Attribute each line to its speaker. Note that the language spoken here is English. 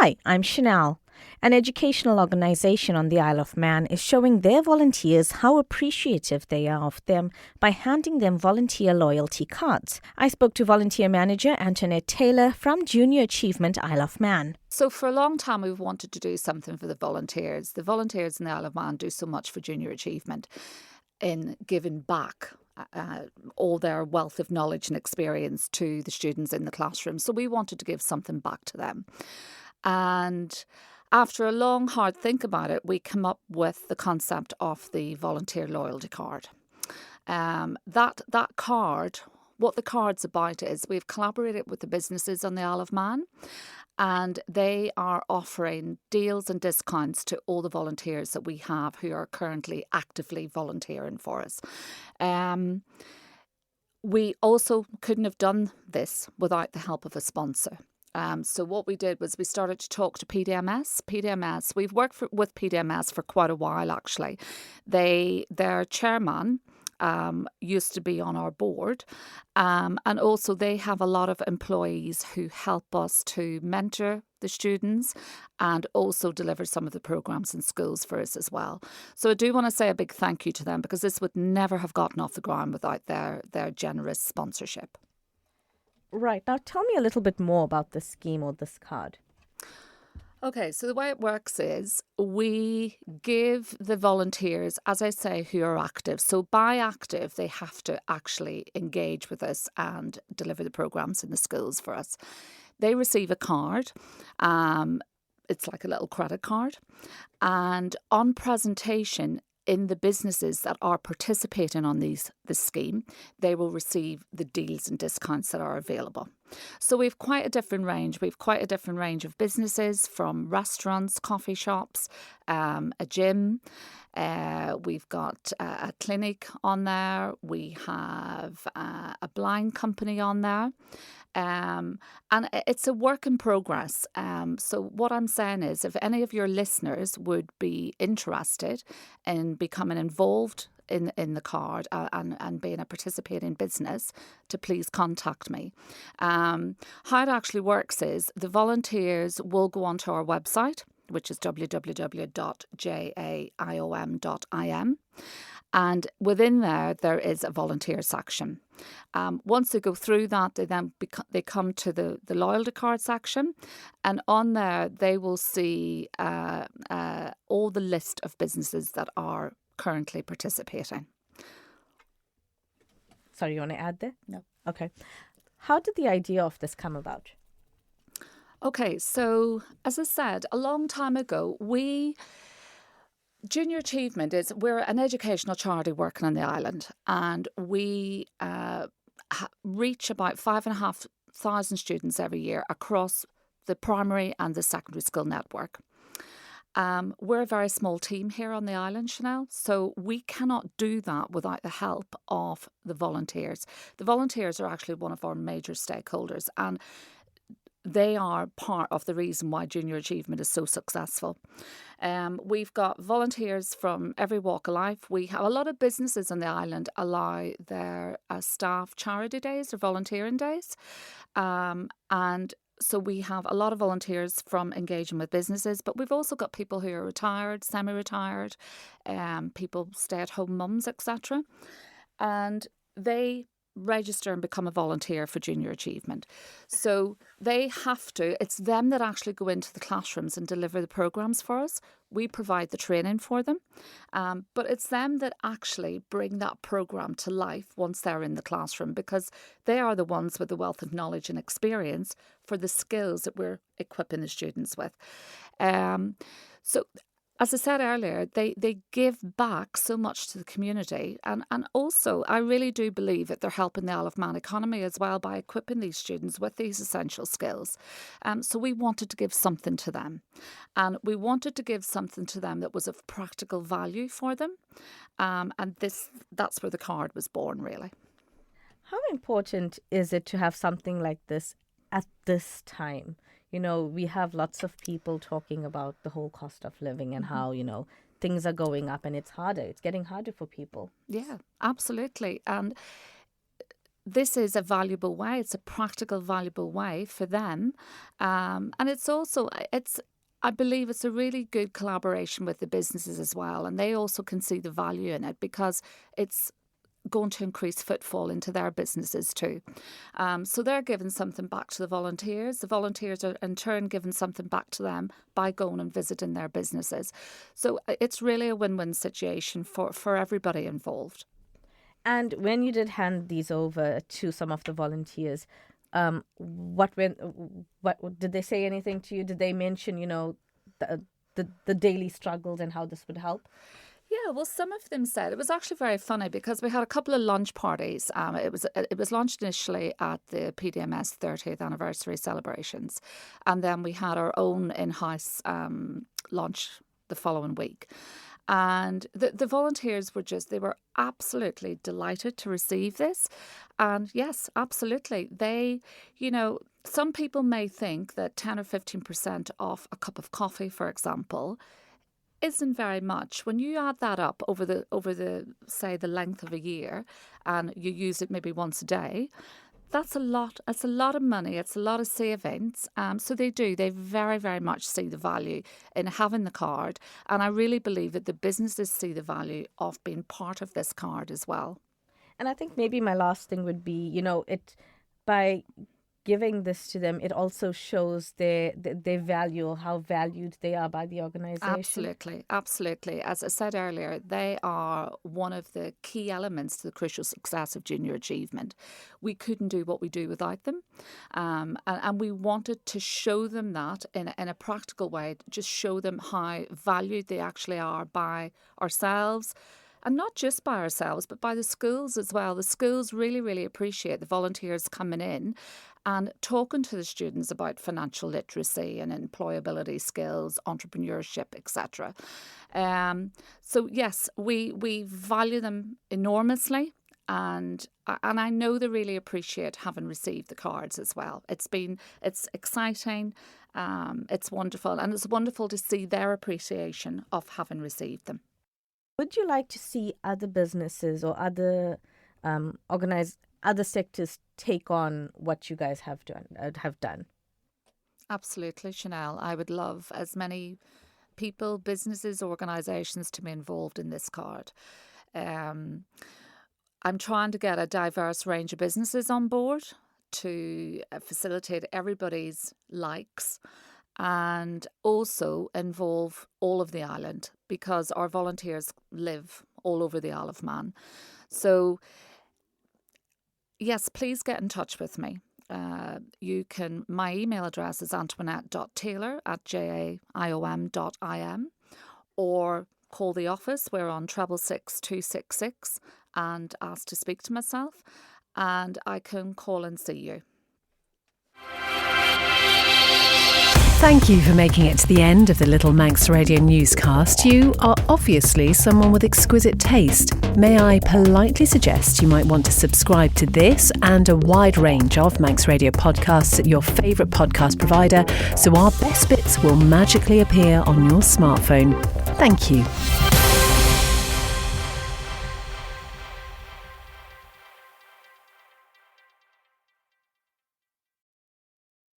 Speaker 1: Hi, I'm Chanel. An educational organisation on the Isle of Man is showing their volunteers how appreciative they are of them by handing them volunteer loyalty cards. I spoke to volunteer manager Antoinette Taylor from Junior Achievement Isle of Man.
Speaker 2: So for a long time, we've wanted to do something for the volunteers. The volunteers in the Isle of Man do so much for Junior Achievement in giving back all their wealth of knowledge and experience to the students in the classroom. So we wanted to give something back to them. And after a long, hard think about it, we came up with the concept of the volunteer loyalty card. That card, what the card's about is we've collaborated with the businesses on the Isle of Man, and they are offering deals and discounts to all the volunteers that we have who are currently actively volunteering for us. We also couldn't have done this without the help of a sponsor. So what we did was we started to talk to PDMS. We've worked with PDMS for quite a while, actually. Their chairman used to be on our board. And also they have a lot of employees who help us to mentor the students and also deliver some of the programmes in schools for us as well. So I do want to say a big thank you to them, because this would never have gotten off the ground without their generous sponsorship.
Speaker 1: Right, now tell me a little bit more about this scheme or this card.
Speaker 2: Okay, so the way it works is we give the volunteers, as I say, who are active. So by active, they have to actually engage with us and deliver the programmes in the schools for us. They receive a card. It's like a little credit card. And on presentation, in the businesses that are participating on this scheme, they will receive the deals and discounts that are available. So we've quite a different range. We've quite a different range of businesses, from restaurants, coffee shops, a gym. We've got a clinic on there. We have a blind company on there. And it's a work in progress. So what I'm saying is, if any of your listeners would be interested in becoming involved in the card and being a participating business, to please contact me. How it actually works is the volunteers will go onto our website, which is www.jaiom.im. And within there is a volunteer section. Once they go through that, they come to the loyalty card section, and on there they will see all the list of businesses that are currently participating.
Speaker 1: Sorry, you want to add there?
Speaker 2: No.
Speaker 1: Okay. How did the idea of this come about?
Speaker 2: Okay, so as I said, a long time ago, Junior Achievement we're an educational charity working on the island, and we reach about 5,500 students every year across the primary and the secondary school network. We're a very small team here on the island, Chanel, so we cannot do that without the help of the volunteers. The volunteers are actually one of our major stakeholders, and they are part of the reason why Junior Achievement is so successful. We've got volunteers from every walk of life. We have a lot of businesses on the island allow their staff charity days or volunteering days. And so we have a lot of volunteers from engaging with businesses, but we've also got people who are retired, semi-retired, people stay-at-home mums, etc. And they register and become a volunteer for Junior Achievement. So it's them that actually go into the classrooms and deliver the programmes for us. We provide the training for them, but it's them that actually bring that programme to life once they're in the classroom, because they are the ones with the wealth of knowledge and experience for the skills that we're equipping the students with. So as I said earlier, they give back so much to the community. And also, I really do believe that they're helping the Isle of Man economy as well by equipping these students with these essential skills. So we wanted to give something to them. And we wanted to give something to them that was of practical value for them. And that's where the card was born, really.
Speaker 1: How important is it to have something like this at this time? You know, we have lots of people talking about the whole cost of living and how, things are going up and it's harder. It's getting harder for people.
Speaker 2: Yeah, absolutely. And this is a valuable way. It's a practical, valuable way for them. And it's also, I believe it's a really good collaboration with the businesses as well. And they also can see the value in it because it's going to increase footfall into their businesses too. So they're giving something back to the volunteers. The volunteers are in turn giving something back to them by going and visiting their businesses. So it's really a win-win situation for everybody involved.
Speaker 1: And when you did hand these over to some of the volunteers, what did they say anything to you? Did they mention, the daily struggles and how this would help?
Speaker 2: Yeah, well, some of them said it was actually very funny because we had a couple of lunch parties. It was launched initially at the PDMS 30th anniversary celebrations, and then we had our own in-house launch the following week. And the volunteers they were absolutely delighted to receive this. And yes, absolutely. They, some people may think that 10 or 15% off a cup of coffee, for example, isn't very much. When you add that up over the say the length of a year and you use it maybe once a day, that's a lot. It's a lot of money. It's a lot of savings. So they very, very much see the value in having the card. And I really believe that the businesses see the value of being part of this card as well.
Speaker 1: And I think maybe my last thing would be, by giving this to them, it also shows their value, how valued they are by the organisation.
Speaker 2: Absolutely. As I said earlier, they are one of the key elements to the crucial success of junior achievement. We couldn't do what we do without them. And we wanted to show them that in a practical way, just show them how valued they actually are by ourselves. And not just by ourselves, but by the schools as well. The schools really, really appreciate the volunteers coming in and talking to the students about financial literacy and employability skills, entrepreneurship, etc. So yes, we value them enormously, and I know they really appreciate having received the cards as well. It's exciting, it's wonderful, and it's wonderful to see their appreciation of having received them.
Speaker 1: Would you like to see other businesses or other other sectors take on what you guys have done?
Speaker 2: Absolutely, Chanel. I would love as many people, businesses, organisations to be involved in this card. I'm trying to get a diverse range of businesses on board to facilitate everybody's likes and also involve all of the island because our volunteers live all over the Isle of Man. So yes, please get in touch with me. My email address is antoinette.taylor@jaiom.im or call the office. We're on 666 266 and ask to speak to myself, and I can call and see you.
Speaker 3: Thank you for making it to the end of the Little Manx Radio newscast. You are obviously someone with exquisite taste. May I politely suggest you might want to subscribe to this and a wide range of Manx Radio podcasts at your favourite podcast provider so our best bits will magically appear on your smartphone. Thank you.